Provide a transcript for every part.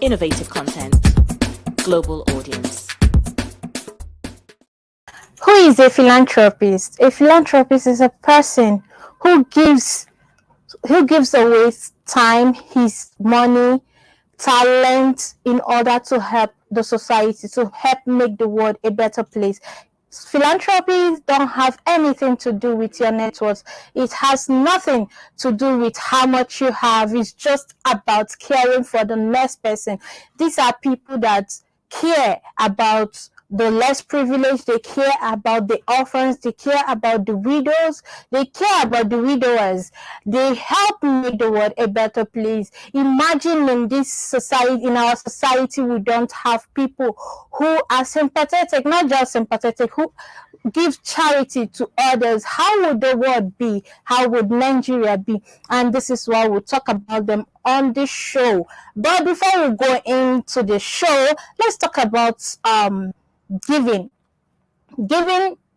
Innovative content. Global audience. Who is a philanthropist? A philanthropist is a person who gives away time, his money, talent in order to help the society, to help make the world a better place. Philanthropy don't have anything to do with your net worth. It has nothing to do with how much you have. It's just about caring for the next person. These are people that care about the less privileged, they care about the orphans, they care about the widows, they care about the widowers. They help make the world a better place. Imagine in this society, in our society, we don't have people who are sympathetic, not just sympathetic, who give charity to others. How would the world be? How would Nigeria be? And this is why we'll talk about them on this show. But before we go into the show, let's talk about giving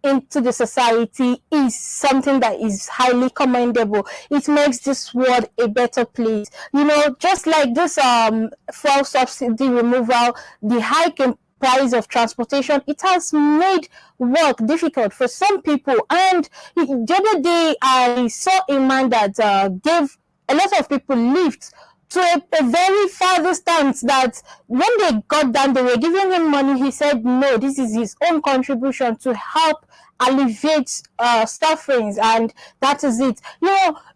into the society is something that is highly commendable. It makes this world a better place. Just like this fuel subsidy removal, the hike in price of transportation, it has made work difficult for some people. And the other day I saw a man that gave a lot of people lifts to a very far distance, that when they got down, they were giving him money. He said, no, this is his own contribution to help alleviate sufferings, and that is it.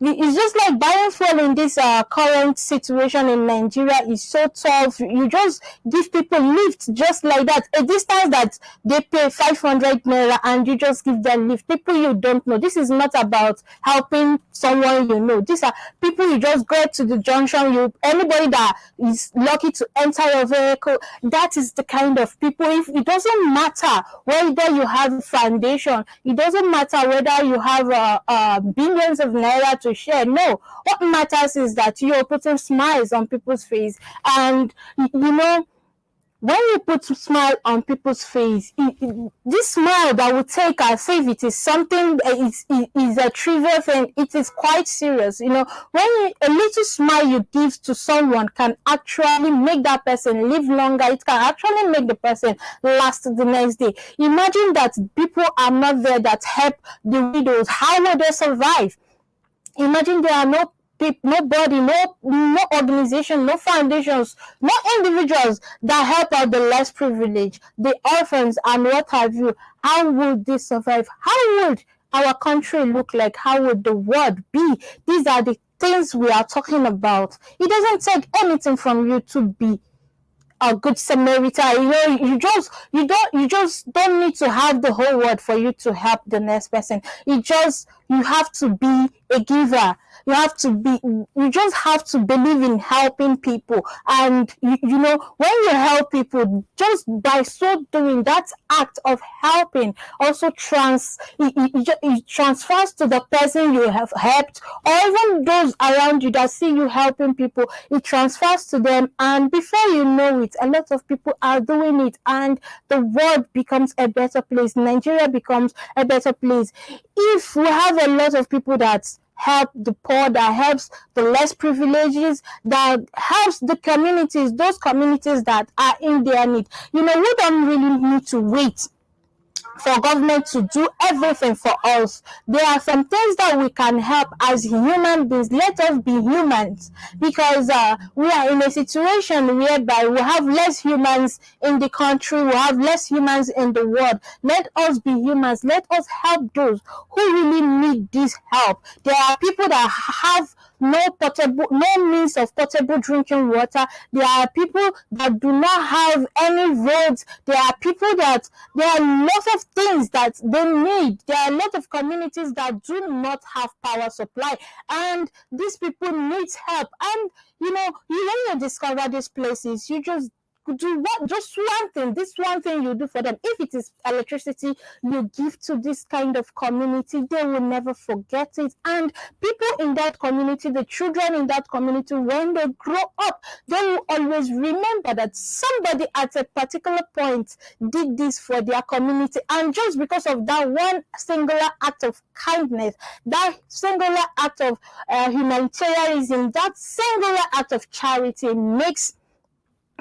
It's just like buying fuel in this current situation in Nigeria is so tough. You just give people lifts just like that, a distance that they pay 500 naira, and you just give them lift. People you don't know. This is not about helping someone you know. These are people you just go to the junction. Anybody that is lucky to enter your vehicle, that is the kind of people. If it doesn't matter whether you have a foundation, it doesn't matter whether you have billions of naira to share. No, what matters is that you're putting smiles on people's face. And when you put a smile on people's face, this smile that will take as if it is something is a trivial thing, it is quite serious. When a little smile you give to someone can actually make that person live longer. It can actually make the person last the next day. Imagine that people are not there that help the widows. How will they survive? Imagine there are nobody, no organization, no foundations, no individuals that help out the less privileged, the orphans, and what have you. How would they survive? How would our country look like? How would the world be? These are the things we are talking about. It doesn't take anything from you to be a good Samaritan. You just don't need to have the whole world for you to help the next person. You have to be a giver. You just have to believe in helping people. And when you help people, just by so doing, that act of helping also it transfers to the person you have helped, or even those around you that see you helping people. It transfers to them, and before you know it, a lot of people are doing it, and the world becomes a better place. Nigeria becomes a better place. If we have a lot of people that help the poor, that helps the less privileges, that helps the communities, those communities that are in their need, we don't really need to wait for government to do everything for us. There are some things that we can help as human beings. Let us be humans, because we are in a situation whereby we have less humans in the country, we have less humans in the world. Let us be humans. Let us help those who really need this help. There are people that have no means of potable drinking water. There are people that do not have any roads. There are people that there are lots of things that they need. There are a lot of communities that do not have power supply, and these people need help. And when you discover these places, you just do just one thing. This one thing you do for them. If it is electricity you give to this kind of community, they will never forget it. And people in that community, the children in that community, when they grow up, they will always remember that somebody at a particular point did this for their community. And just because of that one singular act of kindness, that singular act of humanitarianism, that singular act of charity makes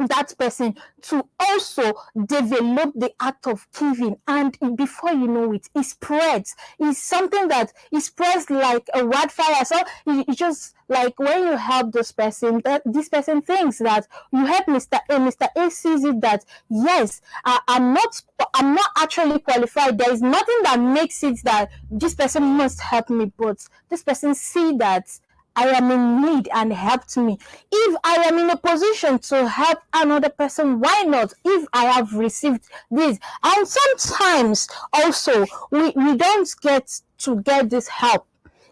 that person to also develop the act of giving, and before you know it, it spreads. It's something that it spreads like a wildfire. So it's just like when you help this person, that this person thinks that you help Mr. A. Mr. A sees it that yes, I'm not actually qualified. There is nothing that makes it that this person must help me, but this person see that I am in need and helped me. If I am in a position to help another person, why not? If I have received this. And sometimes also we don't get this help.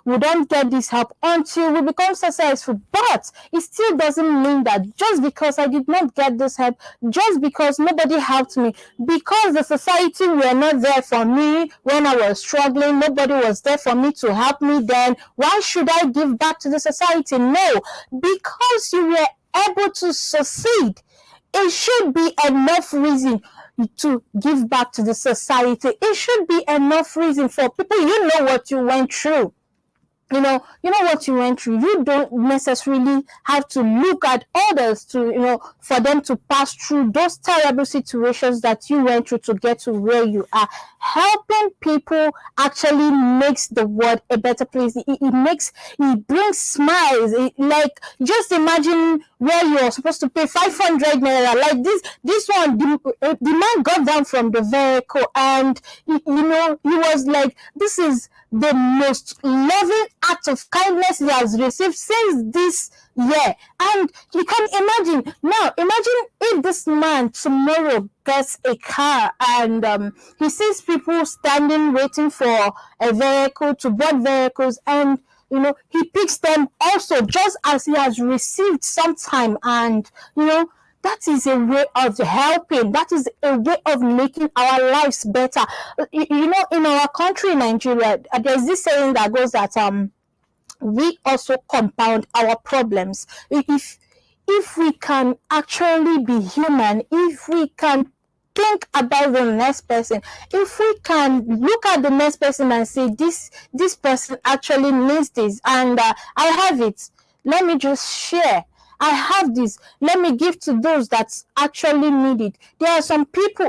We don't get this help until we become successful. But it still doesn't mean that just because I did not get this help, just because nobody helped me, because the society were not there for me when I was struggling, nobody was there for me to help me, then why should I give back to the society? No, because you were able to succeed, it should be enough reason to give back to the society. It should be enough reason for people. You know what you went through. You know what you went through. You don't necessarily have to look at others to, for them to pass through those terrible situations that you went through to get to where you are. Helping people actually makes the world a better place. It brings smiles. Like, just imagine where you're supposed to pay 500 naira. Like this one, the man got down from the vehicle and he was like, this is the most loving act of kindness he has received since this year. And you can imagine if this man tomorrow gets a car and he sees people standing waiting for a vehicle to board vehicles, and he picks them also just as he has received sometime, and that is a way of helping. That is a way of making our lives better. In our country, Nigeria, there's this saying that goes that we also compound our problems. If we can actually be human, if we can think about the next person, if we can look at the next person and say this person actually needs this, and I have it, let me just share. I have this, let me give to those that actually need it. There are some people,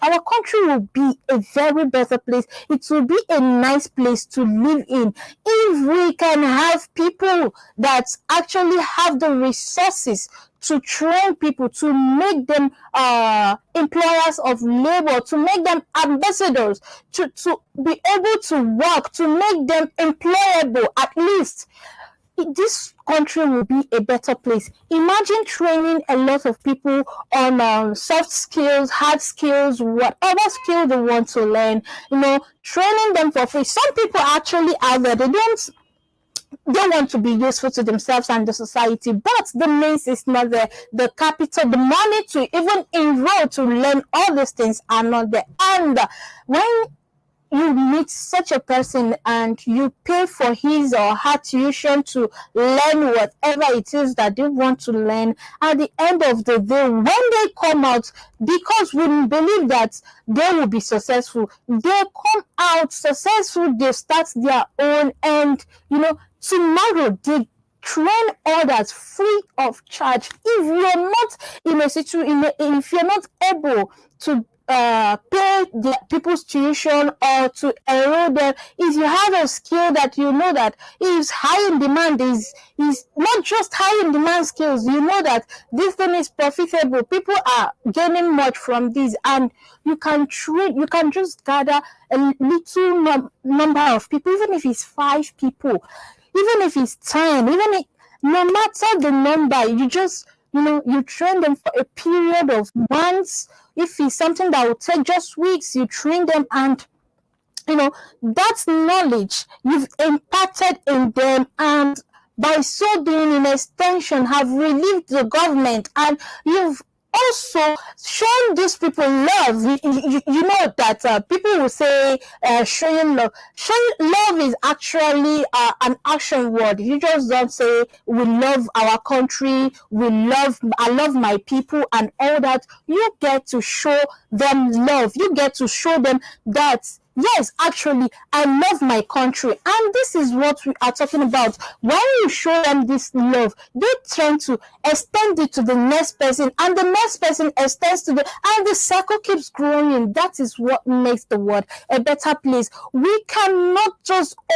our country will be a very better place. It will be a nice place to live in if we can have people that actually have the resources to train people, to make them employers of labor, to make them ambassadors, to be able to work, to make them employable at least. This country will be a better place. Imagine training a lot of people on soft skills, hard skills, whatever skill they want to learn, training them for free. Some people actually out there, they want to be useful to themselves and the society, but the means is not there. The capital, the money to even enroll to learn all these things are not there. And when you meet such a person and you pay for his or her tuition to learn whatever it is that they want to learn, at the end of the day, when they come out, because we believe that they will be successful, they come out successful, they start their own, and tomorrow they train others free of charge. If you're not in a situation, if you're not able to pay the people's tuition or to enroll them, if you have a skill that that is high in demand, is not just high in demand skills, that this thing is profitable, people are gaining much from this, and you can just gather a little number of people, even if it's 5 people, even if it's 10, no matter the number, you just you train them for a period of months. If it's something that will take just weeks, you train them, and that knowledge you've imparted in them, and by so doing, in extension, have relieved the government, and you've also shown these people love. You know that people will say showing love. Showing love is actually an action word. You just don't say we love our country, I love my people and all that. You get to show them love. You get to show them that yes, actually, I love my country. And this is what we are talking about. When you show them this love, they tend to extend it to the next person, and the next person extends to and the circle keeps growing. That is what makes the world a better place. We can't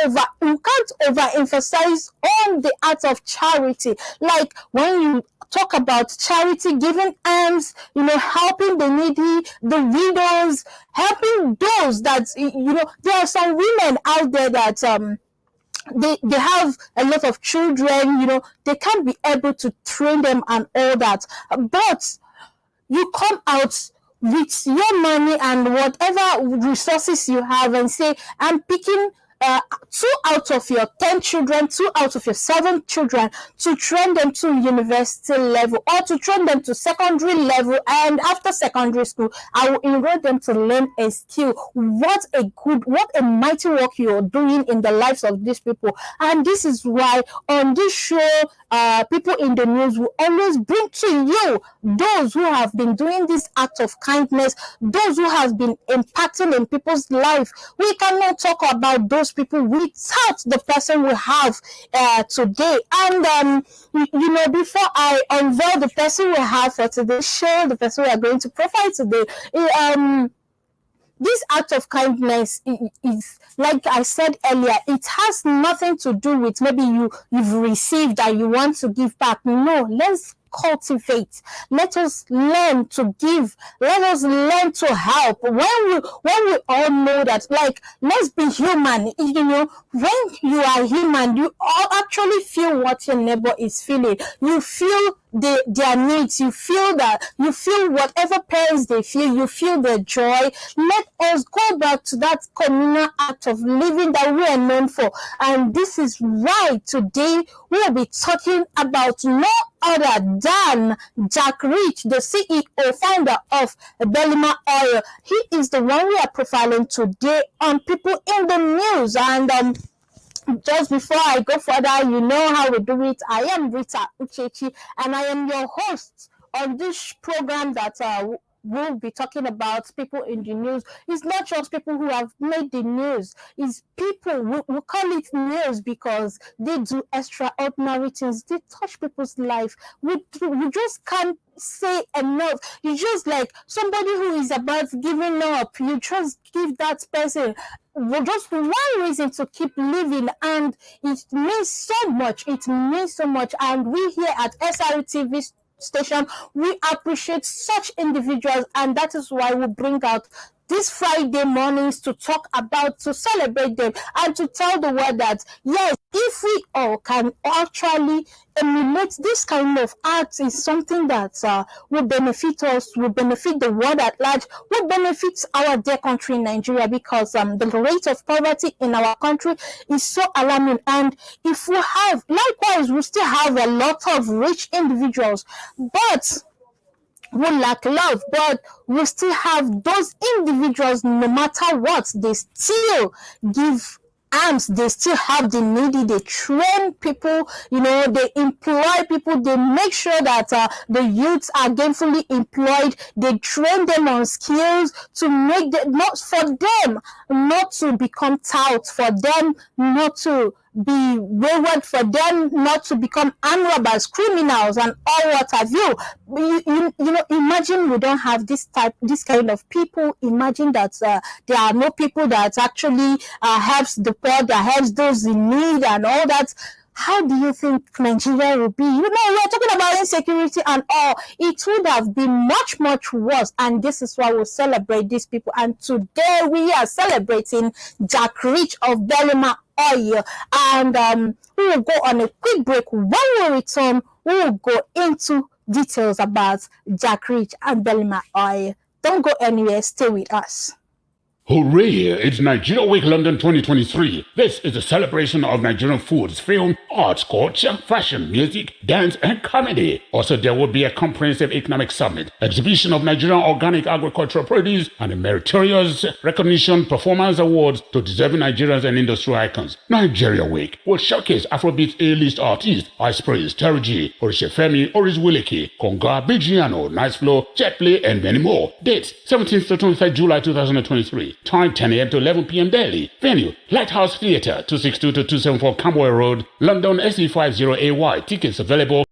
overemphasize on the art of charity. Like when you talk about charity, giving alms, helping the needy, the widows, helping those that, there are some women out there that they have a lot of children, they can't be able to train them and all that, but you come out with your money and whatever resources you have and say, I'm picking 2 out of your 10 children, 2 out of your 7 children to train them to university level or to train them to secondary level, and after secondary school I will enroll them to learn a skill. What a mighty work you're doing in the lives of these people. And this is why on this show, people in the news will always bring to you those who have been doing this act of kindness, those who have been impacting in people's life. We cannot talk about those people without the person we have today. And before I unveil the person we have for today's show, the person we are going to profile today, this act of kindness is, like I said earlier, it has nothing to do with maybe you've received and you want to give back. No, let's cultivate. Let us learn to give. Let us learn to help. When we all know that, like, let's be human. When you are human, you all actually feel what your neighbor is feeling. You feel their needs. You feel whatever pains they feel. You feel their joy. Let us go back to that communal act of living that we are known for. And this is why today we will be talking about no other than Jack Rich, the CEO, founder of Belima Oil. He is the one we are profiling today on People in the News. And just before I go further, you know how we do it. I am Rita UCHECHI, and I am your host on this program that we'll be talking about People in the News. It's not just people who have made the news. It's people, we call it news because they do extraordinary things. They touch people's life. We just can't say enough. You just like somebody who is about giving up. You just give that person just one reason to keep living, and it means so much. It means so much. And we here at SRTV station, we appreciate such individuals, and that is why we bring out these Friday mornings to celebrate them and to tell the world that yes, if we all can actually emulate this kind of art, is something that will benefit us, will benefit the world at large, will benefit our dear country Nigeria, because the rate of poverty in our country is so alarming. And if we have, likewise, we still have a lot of rich individuals, but we lack love, but we still have those individuals, no matter what, they still give arms, they still have the needy, they train people, they employ people, they make sure that the youths are gainfully employed, they train them on skills to make them, not for them not to become tout, for them not to be wayward, for them not to become armed robbers, criminals, and all what have you. Imagine we don't have this kind of people. Imagine that there are no people that actually helps the poor, that helps those in need and all that. How do you think Nigeria will be? We are talking about insecurity and all. It would have been much, much worse. And this is why we celebrate these people. And today we are celebrating Jack Rich of Belima Oil. And we will go on a quick break. When we return, we will go into details about Jack Rich and Belima Oil. Don't go anywhere. Stay with us. Hooray! It's Nigeria Week London 2023. This is a celebration of Nigerian foods, film, arts, culture, fashion, music, dance, and comedy. Also, there will be a comprehensive economic summit, exhibition of Nigerian organic agricultural produce, and a meritorious recognition performance awards to deserving Nigerians and industry icons. Nigeria Week will showcase Afrobeat A-list artists, Ice Prince, Terry G, Orishefemi, Oris Wileke, Konga, Bigiano, Nice Flow, Jet Play, and many more. Dates: 17th to 23rd July 2023. Time 10 a.m. to 11 p.m. daily. Venue, Lighthouse Theatre, 262-274 Camboy Road, London SE50AY. Tickets available.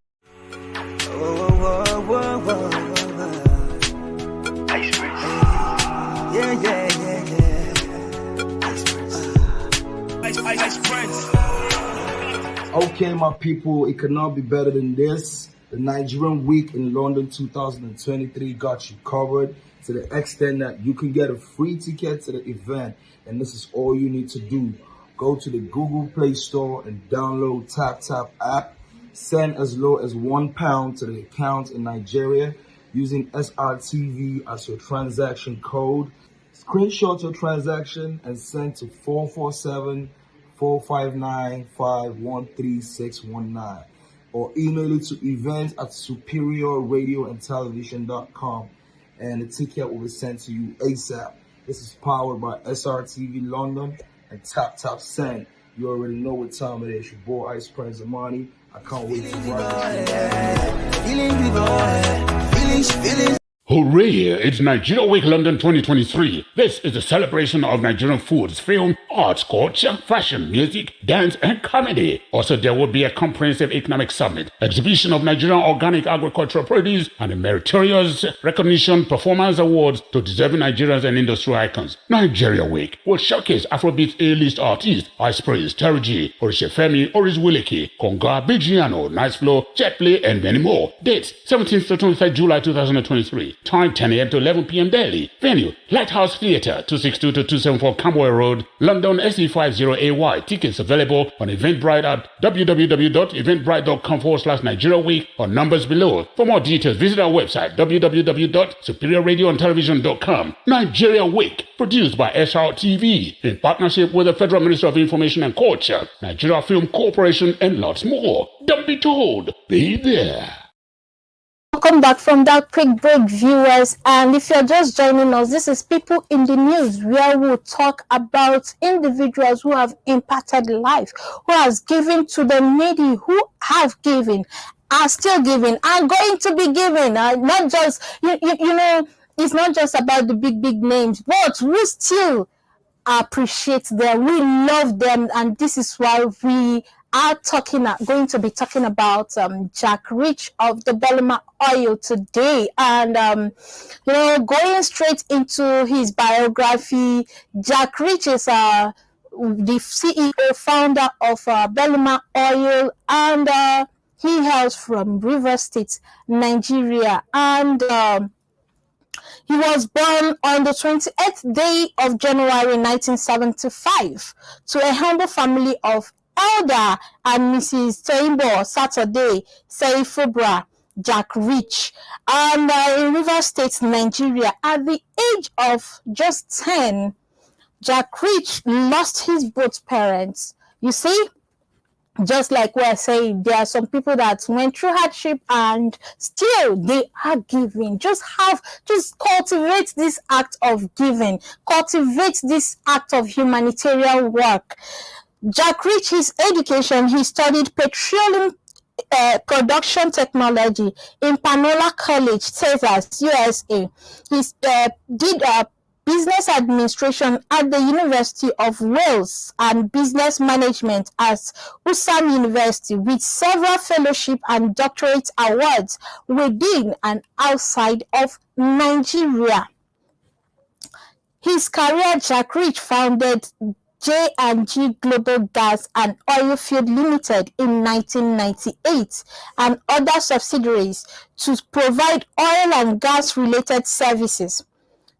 Okay, my people, it cannot be better than this. The Nigerian Week in London 2023 got you covered to the extent that you can get a free ticket to the event. And this is all you need to do. Go to the Google Play Store and download TapTap app. Send as low as £1 to the account in Nigeria using SRTV as your transaction code. Screenshot your transaction and send to 447-459-513619 or email it to events@superiorradioandtelevision.com and the ticket will be sent to you ASAP. This is powered by SRTV London and TapTap Send. You already know what time it is. Your boy Ice Prince Amani. I can't wait to ride. Hooray! It's Nigeria Week London 2023. This is a celebration of Nigerian foods, film, arts, culture, fashion, music, dance, and comedy. Also, there will be a comprehensive economic summit, exhibition of Nigerian organic agricultural produce, and a meritorious recognition performance awards to deserving Nigerians and industry icons. Nigeria Week will showcase Afrobeat A-list artists, Ice Prince, Terry G, Orishefemi, Oris Wileke, Konga, Bigiano, Nice Flow, Jetplay, and many more. Dates, 17th to 23rd July 2023. Time 10 a.m. to 11 p.m. daily. Venue, Lighthouse Theatre, 262-274 Camboy Road, London SE50AY. Tickets available on Eventbrite at www.eventbrite.com/Nigeria Week or numbers below. For more details, visit our website www.superiorradioandtelevision.com. Nigeria Week, produced by SRTV in partnership with the Federal Ministry of Information and Culture, Nigeria Film Corporation, and lots more. Don't be told, be there. Welcome back from that quick break, viewers. And if you're just joining us, this is People in the News, where we'll talk about individuals who have impacted life, who has given to the needy, who have given, are still giving, are going to be giving. Not just, you know, it's not just about the big names, but we still appreciate them. We love them, and this is why we are going to be talking about Jack Rich of the Belima Oil today. And going straight into his biography, Jack Rich is the CEO, founder of Belima Oil, and he hails from Rivers State, Nigeria. And he was born on the 28th day of January 1975 to a humble family of Elder and Mrs. Toimbo Saturday Seifubra Jack Rich, and in Rivers State, Nigeria. At the age of just 10, Jack Rich lost his both parents. You see, just like we're saying, there are some people that went through hardship and still they are giving. Just cultivate this act of giving, cultivate this act of humanitarian work. Jack Rich, his education, he studied petroleum production technology in Panola College, Texas, USA. He did business administration at the University of Wales and business management at Usam University, with several fellowship and doctorate awards within and outside of Nigeria. His career, Jack Rich founded J&G Global Gas and Oil Field Limited in 1998 and other subsidiaries to provide oil and gas related services.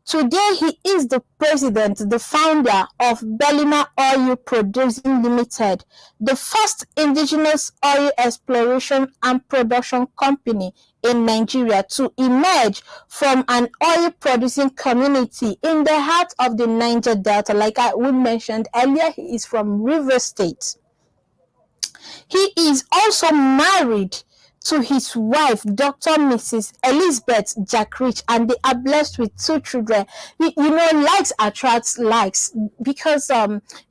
Today, he is the president, the founder of Belima Oil Producing Limited, the first indigenous oil exploration and production company in Nigeria to emerge from an oil-producing community in the heart of the Niger Delta. Like we mentioned earlier, he is from Rivers State. He is also married to his wife, Dr. Mrs. Elizabeth Jack Rich, and they are blessed with 2 children. Likes attracts likes, because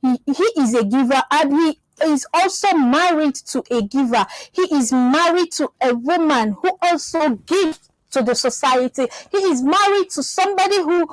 he is a giver, and he is also married to a giver. He is married to a woman who also gives to the society. He is married to somebody who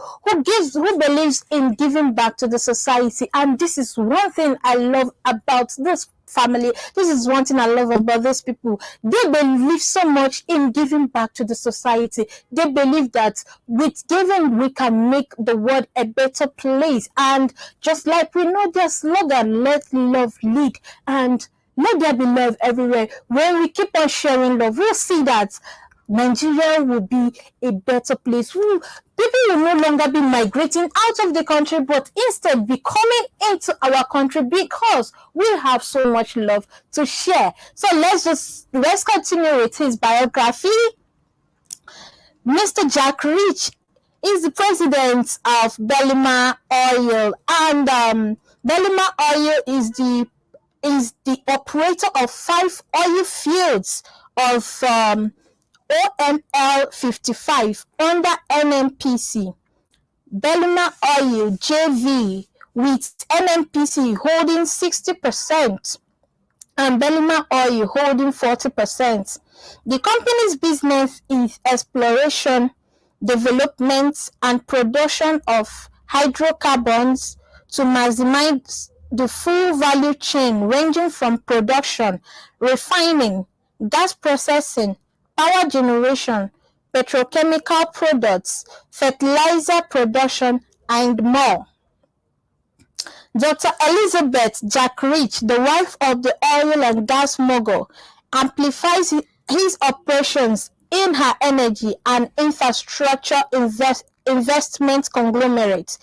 believes in giving back to the society. And this is one thing I love about this family. This is one thing I love about these people. They believe so much in giving back to the society. They believe that with giving we can make the world a better place. And just like we know their slogan, let love lead, and let there be love everywhere. When we keep on sharing love, we'll see that Nigeria will be a better place. People will no longer be migrating out of the country, but instead be coming into our country because we have so much love to share. So let's continue with his biography. Mr. Jack Rich is the president of Belima Oil, and Belima Oil is the operator of 5 oil fields of OML 55 under NNPC. Belima Oil JV with NNPC holding 60% and Belima Oil holding 40%. The company's business is exploration, development, and production of hydrocarbons to maximize the full value chain ranging from production, refining, gas processing, power generation, petrochemical products, fertilizer production, and more. Dr. Elizabeth Jack Rich, the wife of the oil and gas mogul, amplifies his operations in her energy and infrastructure investment conglomerate,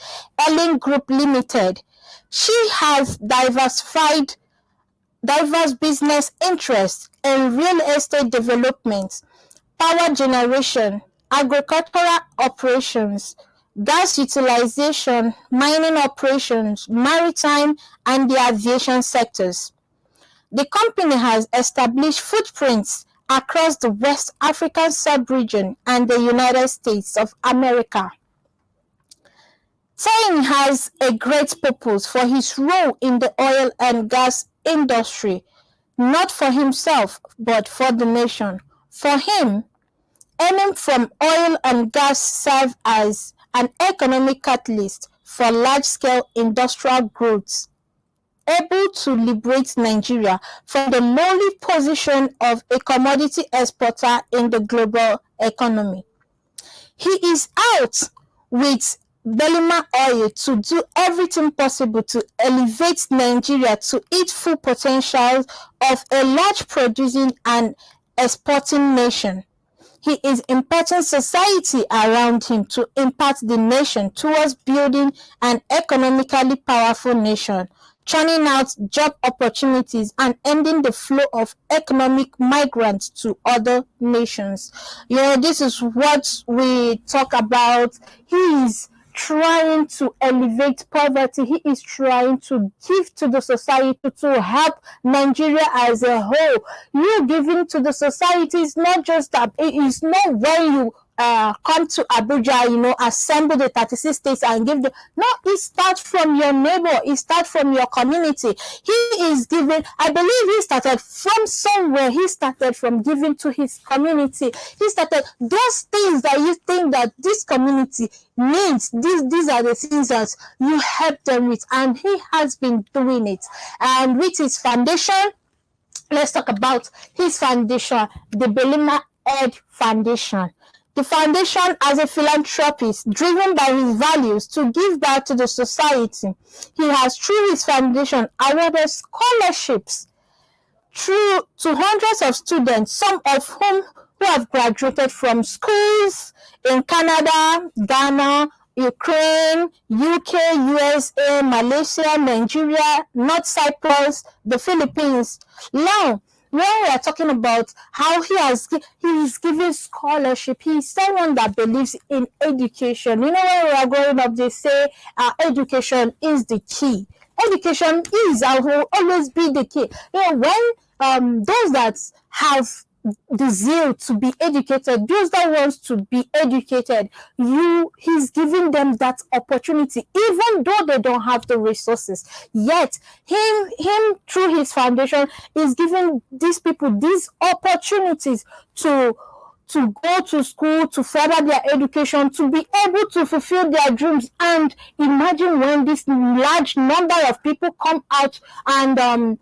Ellen Group Limited. She has diverse business interests in real estate development, power generation, agricultural operations, gas utilization, mining operations, maritime, and the aviation sectors. The company has established footprints across the West African sub-region and the United States of America. Teng has a great purpose for his role in the oil and gas industry, not for himself, but for the nation. For him, earnings from oil and gas serve as an economic catalyst for large-scale industrial growth, able to liberate Nigeria from the lowly position of a commodity exporter in the global economy. He is out with Belima Oil to do everything possible to elevate Nigeria to its full potential of a large producing and exporting nation. He is impacting society around him to impact the nation towards building an economically powerful nation, churning out job opportunities and ending the flow of economic migrants to other nations. This is what we talk about. He is trying to elevate poverty. He is trying to give to the society to help Nigeria as a whole. You giving to the society is not just that. It is not when you come to Abuja, assemble the 36 states and give them. No, it starts from your neighbor. It starts from your community. He is giving. I believe he started from somewhere. He started from giving to his community. He started those things that you think that this community needs. These are the things that you help them with, and he has been doing it. And with his foundation, let's talk about his foundation, the Belima Ed Foundation. The foundation, as a philanthropist driven by his values to give back to the society, he has, through his foundation, awarded scholarships to hundreds of students, some of whom who have graduated from schools in Canada, Ghana, Ukraine, UK, USA, Malaysia, Nigeria, North Cyprus, the Philippines. Now, when we are talking about how he is giving scholarship, he is someone that believes in education. When we are growing up, they say education is the key. Education is and will always be the key. When those that have the zeal to be educated, those that wants to be educated, he's giving them that opportunity, even though they don't have the resources. Yet him through his foundation is giving these people these opportunities to to go to school, to further their education, to be able to fulfill their dreams. And imagine when this large number of people come out and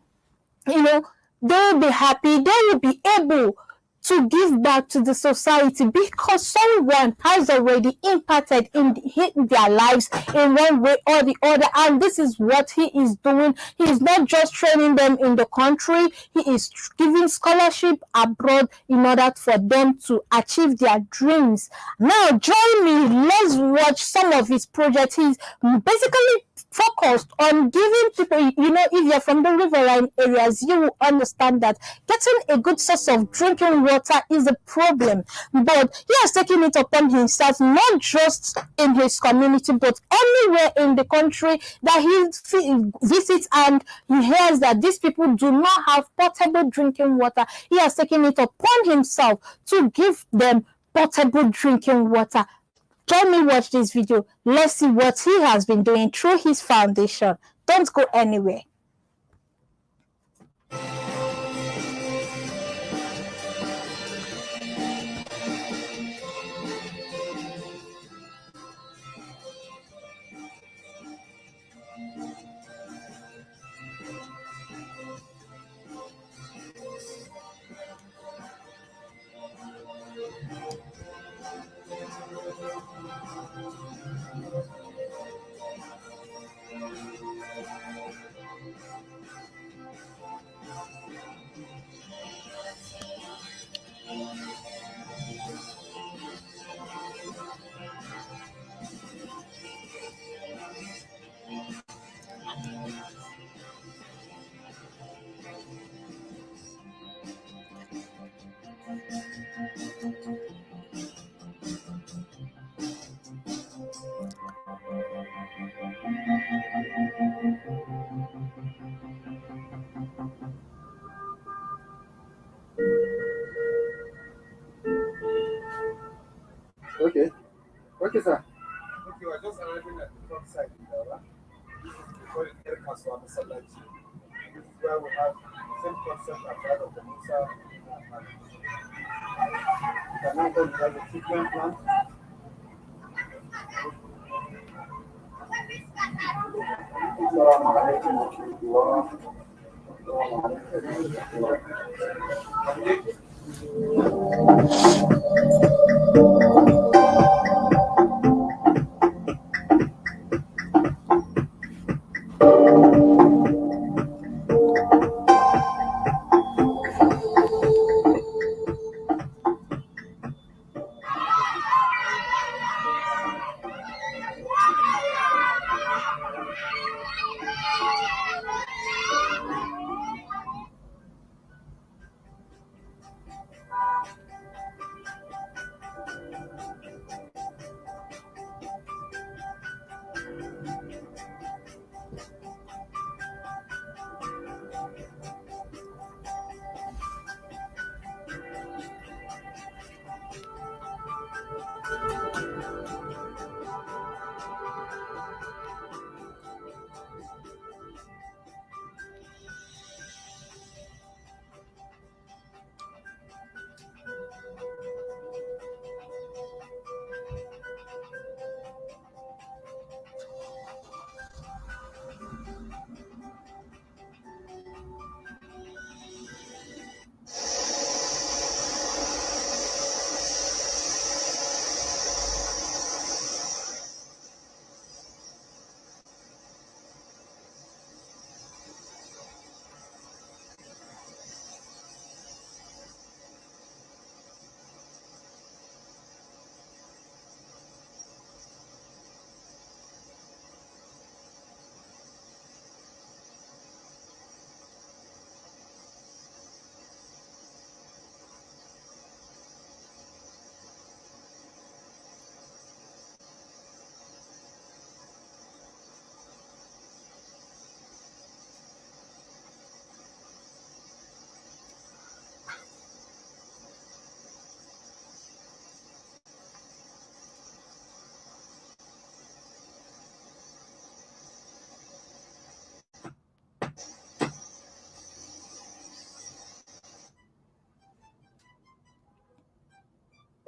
they'll be happy, they will be able to give back to the society because someone has already impacted in their lives in one way or the other. And this is what he is doing. He is not just training them in the country, he is giving scholarship abroad in order for them to achieve their dreams. Now join me, let's watch some of his projects. He's basically focused on giving people, if you're from the riverine areas, you will understand that getting a good source of drinking water is a problem. But he has taken it upon himself, not just in his community, but anywhere in the country that he visits, and he hears that these people do not have potable drinking water. He has taken it upon himself to give them potable drinking water. Join me watch this video. Let's see what he has been doing through his foundation. Don't go anywhere. Okay. Okay, sir. Okay, we're just arriving at the front side in Dawa. This is before you get Kaswa Masalachi. This is where we have the same concept as that of the Musa. You can now go to the treatment plant.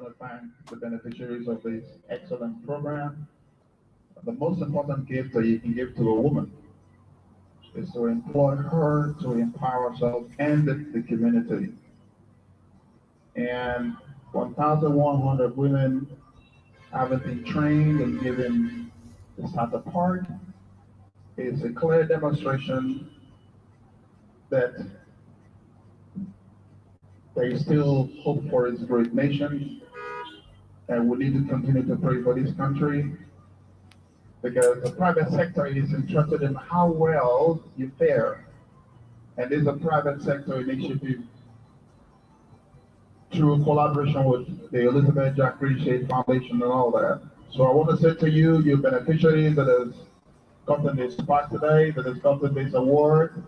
want to thank the beneficiaries of this excellent program. The most important gift that you can give to a woman is to employ her to empower herself and the community. And 1,100 women having been trained and given the starter part is a clear demonstration that there is still hope for its great nation, and we need to continue to pray for this country, because the private sector is interested in how well you fare, and this is a private sector initiative through collaboration with the Elizabeth Jack Reed Foundation and all that. So I want to say to you, your beneficiaries that has gotten this spot today, that has gotten this award,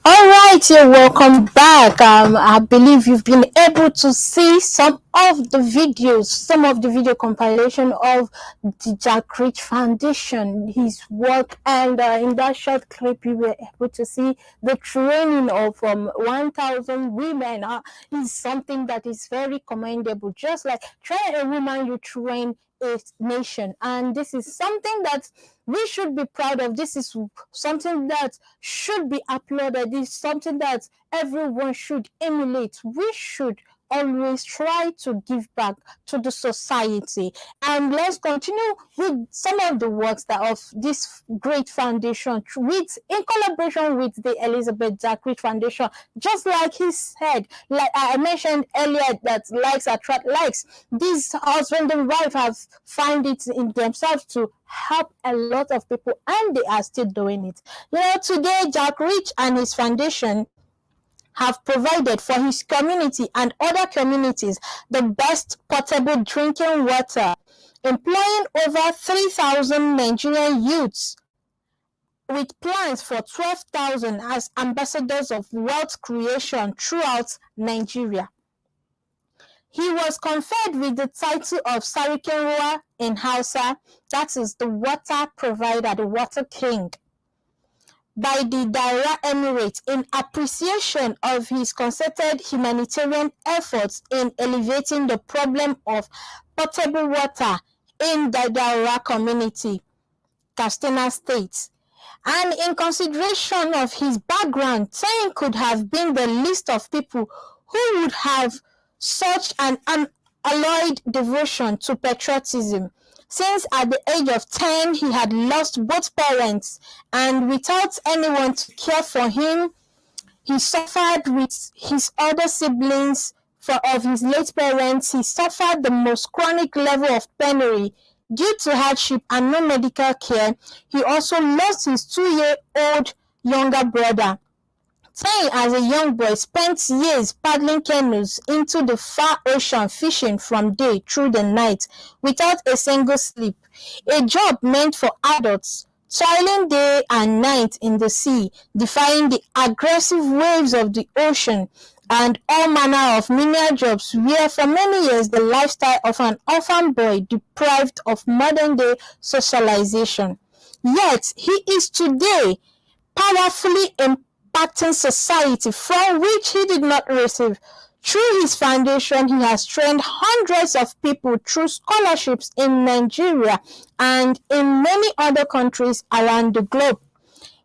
All right, you're welcome back. I believe you've been able to see some of the video compilation of the Jack Rich Foundation, his work, and in that short clip, you were able to see the training of 1,000 women. Is something that is very commendable. Just like train a woman, you train a nation, and this is something that we should be proud of. This is something that should be applauded. This is something that everyone should emulate. We should always try to give back to the society. And let's continue with some of the works that of this great foundation, in collaboration with the Elizabeth Jack Reed Foundation. Just like he said, like I mentioned earlier, that likes attract likes. These husband and wife have found it in themselves to help a lot of people, and they are still doing it. Today Jack Rich and his foundation have provided for his community and other communities the best potable drinking water, employing over 3,000 Nigerian youths, with plans for 12,000 as ambassadors of wealth creation throughout Nigeria. He was conferred with the title of Sarikenwa in Hausa, that is the water provider, the water king, by the Daira Emirate in appreciation of his concerted humanitarian efforts in alleviating the problem of potable water in the Daira community, Katsina State. And in consideration of his background, 10 could have been the list of people who would have such an unalloyed devotion to patriotism, since at the age of 10 he had lost both parents, and without anyone to care for him, he suffered with his other siblings of his late parents. He suffered the most chronic level of penury due to hardship and no medical care. He also lost his 2-year-old younger brother. Tay, as a young boy, spent years paddling canoes into the far ocean, fishing from day through the night without a single sleep, a job meant for adults, toiling day and night in the sea, defying the aggressive waves of the ocean, and all manner of menial jobs were for many years the lifestyle of an orphan boy deprived of modern-day socialization. Yet he is today powerfully impacting society from which he did not receive. Through his foundation, he has trained hundreds of people through scholarships in Nigeria and in many other countries around the globe.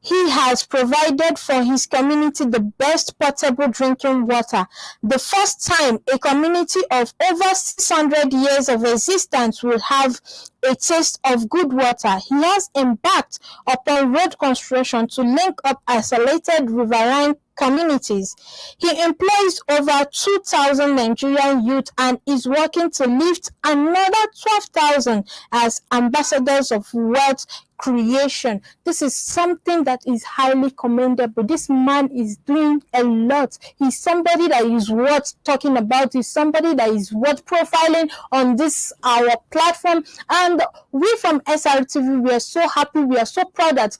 he has provided for his community the best potable drinking water. The first time a community of over 600 years of existence will have a taste of good water. He has embarked upon road construction to link up isolated riverine communities. He employs over 2,000 Nigerian youth and is working to lift another 12,000 as ambassadors of wealth creation. This is something that is highly commendable. This man is doing a lot. He's somebody that is worth talking about. He's somebody that is worth profiling on this our platform. And we from SRTV, we are so happy, we are so proud that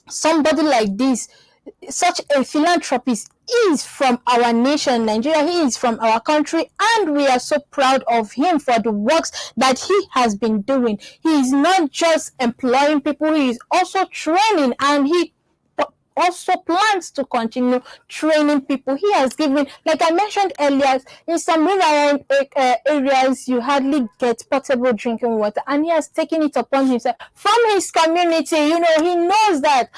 somebody like this, such a philanthropist, is from our nation, Nigeria. He is from our country, and we are so proud of him for the works that he has been doing. He is not just employing people, he is also training, and he also plans to continue training people. He has given, like I mentioned earlier, in some rural areas you hardly get potable drinking water, and he has taken it upon himself from his community. He knows that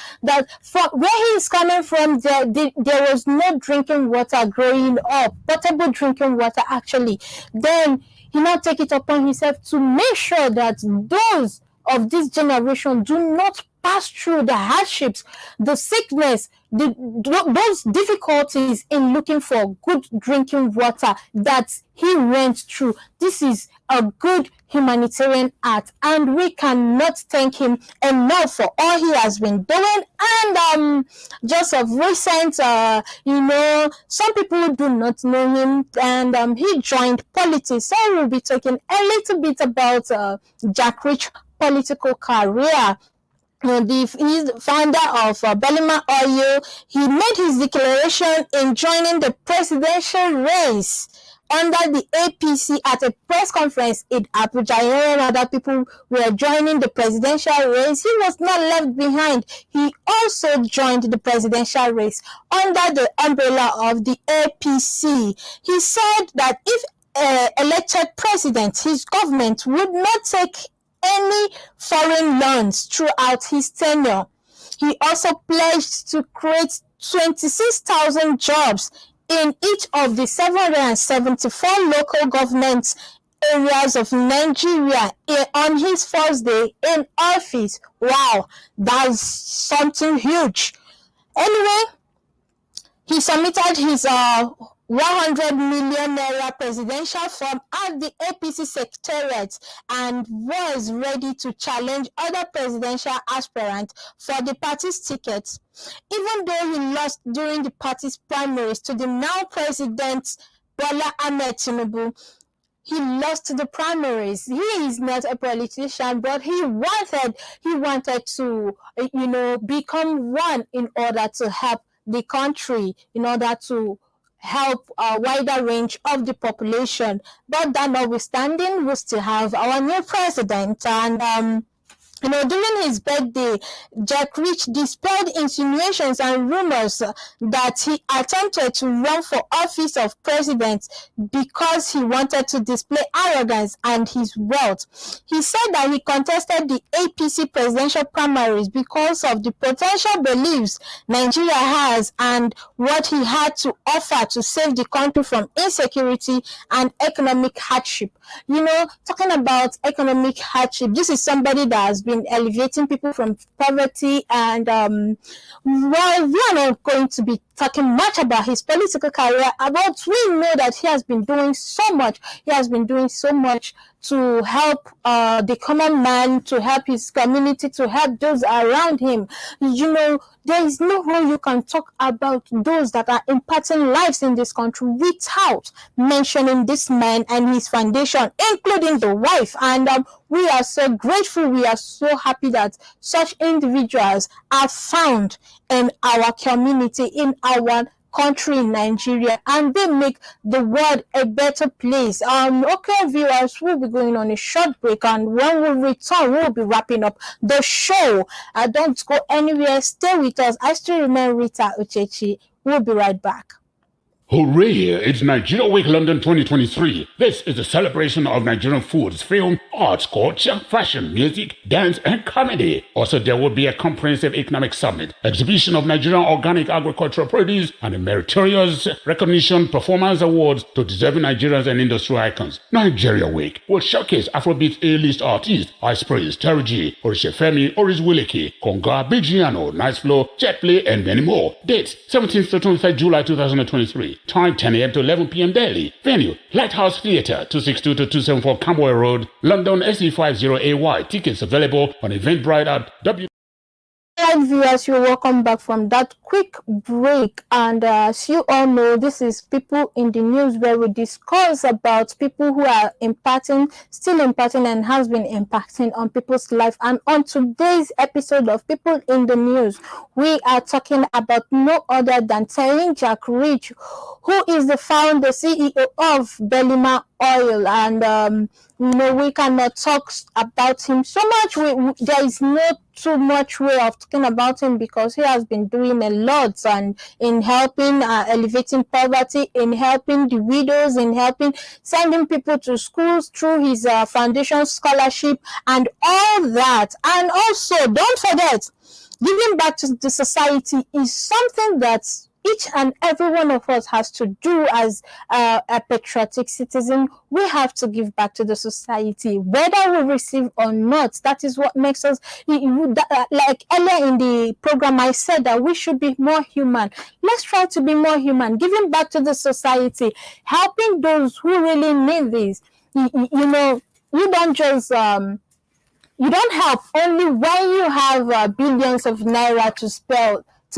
from where he is coming from, there was no drinking water growing up, potable drinking water actually. Then he now take it upon himself to make sure that those of this generation do not pass through the hardships, the sickness, those difficulties in looking for good drinking water that he went through. This is a good humanitarian act, and we cannot thank him enough for all he has been doing. And just of recent, some people do not know him, and he joined politics. So we'll be talking a little bit about Jack Rich political career. He's the founder of Belima Oil. He made his declaration in joining the presidential race under the APC at a press conference in Abuja. And other people were joining the presidential race. He was not left behind. He also joined the presidential race under the umbrella of the APC. He said that if elected president, his government would not take any foreign loans throughout his tenure. He also pledged to create 26,000 jobs in each of the 774 local government areas of Nigeria on his first day in office. Wow, that's something huge. Anyway, he submitted his 100 million naira presidential form at the APC secretariat and was ready to challenge other presidential aspirants for the party's tickets. Even though he lost during the party's primaries to the now president Bola Ahmed Tinubu, he lost the primaries. He is not a politician, but he wanted to, become one in order to help the country, in order to help a wider range of the population. But that notwithstanding, we still have our new president, and during his birthday, Jack Rich dispelled insinuations and rumors that he attempted to run for office of president because he wanted to display arrogance and his wealth. He said that he contested the APC presidential primaries because of the potential beliefs Nigeria has and what he had to offer to save the country from insecurity and economic hardship. Talking about economic hardship, this is somebody that has been elevating people from poverty, and while we are not going to be talking much about his political career, but we know that he has been doing so much. He has been doing so much to help the common man, to help his community, to help those around him. There is no way you can talk about those that are impacting lives in this country without mentioning this man and his foundation, including the wife. And we are so grateful, we are so happy that such individuals are found in our community, in our country, in Nigeria, and they make the world a better place. Okay, viewers, we'll be going on a short break, and when we return, we'll be wrapping up the show. Don't go anywhere, stay with us. I still remain Rita UCHECHI. We'll be right back. Hooray! It's Nigeria Week London 2023. This is a celebration of Nigerian foods, film, arts, culture, fashion, music, dance, and comedy. Also, there will be a comprehensive economic summit, exhibition of Nigerian organic agricultural produce, and a meritorious recognition performance awards to deserving Nigerians and industry icons. Nigeria Week will showcase Afrobeat A-list artists, Ice Praise, Terry G, Orishefemi, Oris Wileke, Konga, Bigiano, Nice Flow, Jetplay, and many more. Dates: 17th to 23rd July 2023. Time 10 a.m. to 11 p.m. daily. Venue: Lighthouse Theatre, 262 to 274 Camberwell Road, London SE50AY. Tickets available on Eventbrite at w. Hi viewers, you're welcome back from that quick break, and as you all know, this is People in the News, where we discuss about people who are still impacting and has been impacting on people's life. And on today's episode of People in the News, we are talking about no other than Terry Jack Rich, who is the founder, CEO of Belima Oil, and we cannot talk about him so much. There is not too much way of talking about him because he has been doing a lot and in helping elevating poverty, in helping the widows, in helping sending people to schools through his foundation scholarship and all that. And also, don't forget, giving back to the society is something that each and every one of us has to do as a patriotic citizen. We have to give back to the society, whether we receive or not. That is what makes us, like earlier in the program, I said that we should be more human. Let's try to be more human, giving back to the society, helping those who really need this. You don't just you don't help only when you have billions of naira to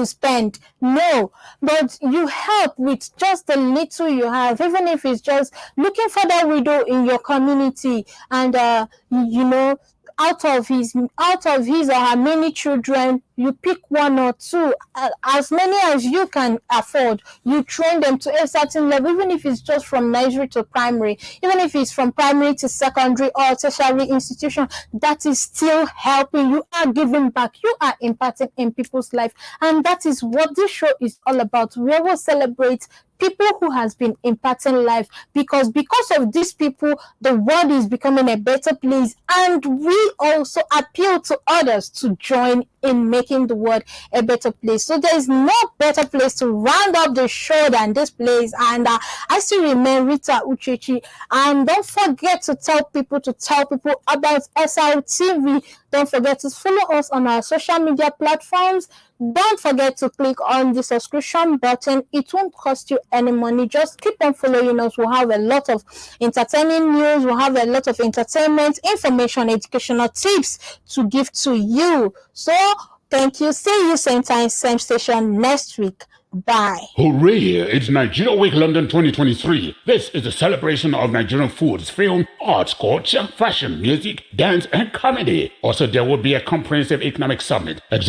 spend. No, but you help with just the little you have, even if it's just looking for that widow in your community, and out of his or her many children, you pick one or two, as many as you can afford. You train them to a certain level, even if it's just from nursery to primary, even if it's from primary to secondary or tertiary institution. That is still helping. You are giving back. You are impacting in people's life, and that is what this show is all about. We will celebrate people who has been impacting life, because of these people, the world is becoming a better place, and we also appeal to others to join in making the world a better place. So there is no better place to round up the show than this place, and I still remain Rita UCHECHI. And don't forget to tell people about SRTV. Don't forget to follow us on our social media platforms. Don't forget to click on the subscription button. It won't cost you any money. Just keep on following us. We'll have a lot of entertaining news. We'll have a lot of entertainment, information, educational tips to give to you. So thank you. See you same time, same station next week. Bye. Hooray! It's Nigeria Week London 2023. This is a celebration of Nigerian foods, film, arts, culture, fashion, music, dance, and comedy. Also, there will be a comprehensive economic summit,